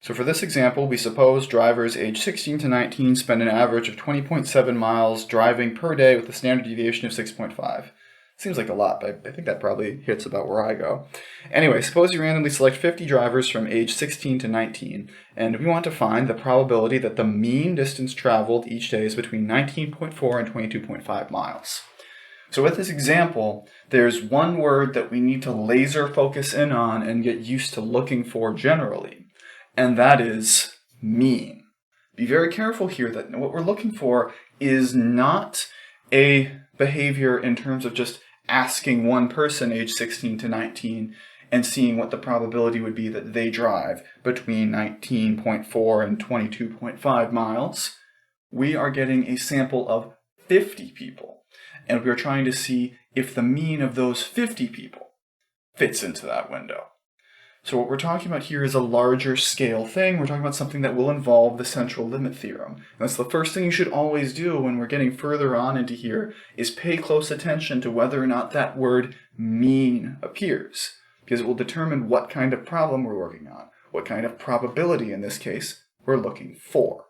So for this example, we suppose drivers aged 16 to 19 spend an average of 20.7 miles driving per day with a standard deviation of 6.5. Seems like a lot, but I think that probably hits about where I go. Anyway, suppose you randomly select 50 drivers from age 16 to 19, and we want to find the probability that the mean distance traveled each day is between 19.4 and 22.5 miles. So with this example, there's one word that we need to laser focus in on and get used to looking for generally, and that is mean. Be very careful here that what we're looking for is not a behavior in terms of just asking one person age 16 to 19 and seeing what the probability would be that they drive between 19.4 and 22.5 miles. We are getting a sample of 50 people, and we are trying to see if the mean of those 50 people fits into that window. So what we're talking about here is a larger scale thing. We're talking about something that will involve the central limit theorem. And that's the first thing you should always do when we're getting further on into here, is pay close attention to whether or not that word mean appears, because it will determine what kind of problem we're working on, what kind of probability in this case we're looking for.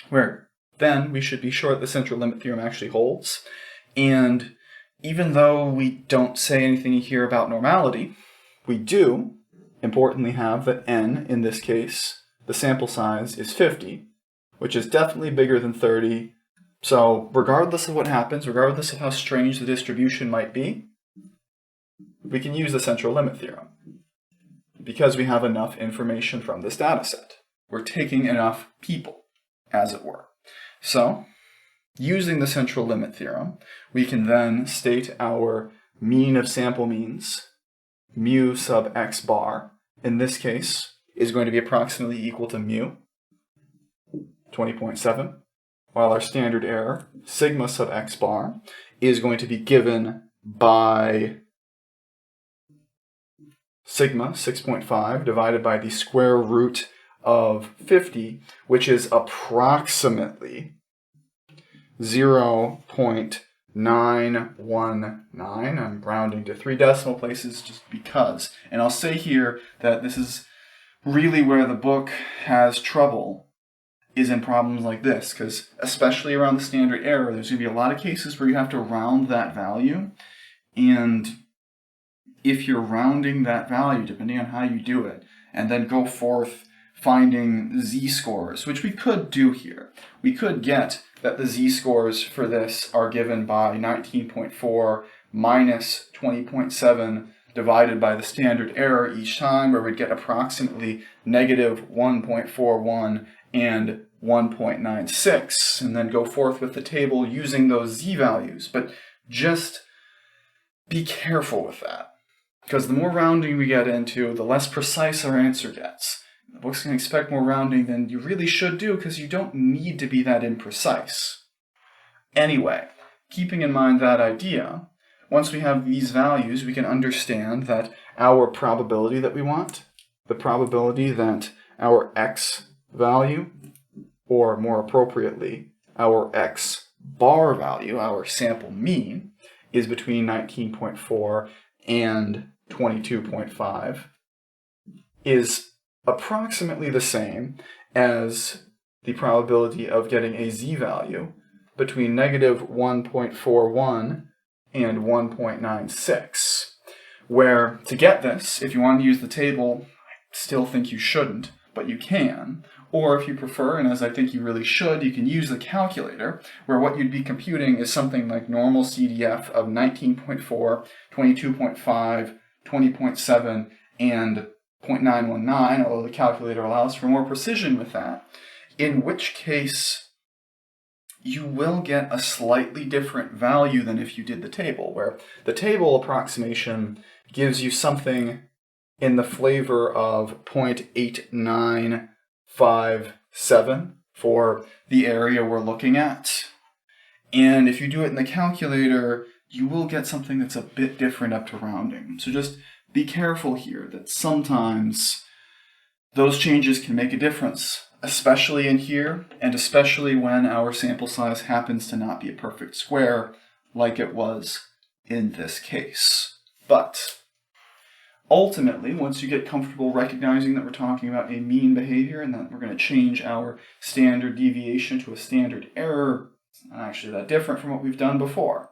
Where then we should be sure that the central limit theorem actually holds. And even though we don't say anything here about normality, we do importantly have that n, in this case, the sample size is 50, which is definitely bigger than 30. So regardless of what happens, regardless of how strange the distribution might be, we can use the central limit theorem because we have enough information from this data set. We're taking enough people, as it were. So using the central limit theorem, we can then state our mean of sample means, mu sub x bar, in this case, is going to be approximately equal to mu, 20.7, while our standard error, sigma sub x bar, is going to be given by sigma, 6.5, divided by the square root of 50, which is approximately 0.919. I'm rounding to 3 decimal places just because. And I'll say here that this is really where the book has trouble, is in problems like this, because especially around the standard error, there's going to be a lot of cases where you have to round that value. And if you're rounding that value, depending on how you do it, and then go forth finding z-scores, which we could do here. We could get that the z-scores for this are given by 19.4 minus 20.7 divided by the standard error each time, where we'd get approximately negative 1.41 and 1.96, and then go forth with the table using those z-values. But just be careful with that, because the more rounding we get into, the less precise our answer gets. The book's going to expect more rounding than you really should do, because you don't need to be that imprecise. Anyway, keeping in mind that idea, once we have these values, we can understand that our probability that we want, the probability that our x value, or more appropriately, our x bar value, our sample mean, is between 19.4 and 22.5, is approximately the same as the probability of getting a z-value between negative 1.41 and 1.96. Where, to get this, if you want to use the table, I still think you shouldn't, but you can. Or if you prefer, and as I think you really should, you can use the calculator, where what you'd be computing is something like normal CDF of 19.4, 22.5, 20.7, and 0.919, although the calculator allows for more precision with that, in which case you will get a slightly different value than if you did the table, where the table approximation gives you something in the flavor of 0.8957 for the area we're looking at. And if you do it in the calculator, you will get something that's a bit different up to rounding. So just be careful here that sometimes those changes can make a difference, especially in here, and especially when our sample size happens to not be a perfect square like it was in this case. But ultimately, once you get comfortable recognizing that we're talking about a mean behavior and that we're going to change our standard deviation to a standard error, it's not actually that different from what we've done before.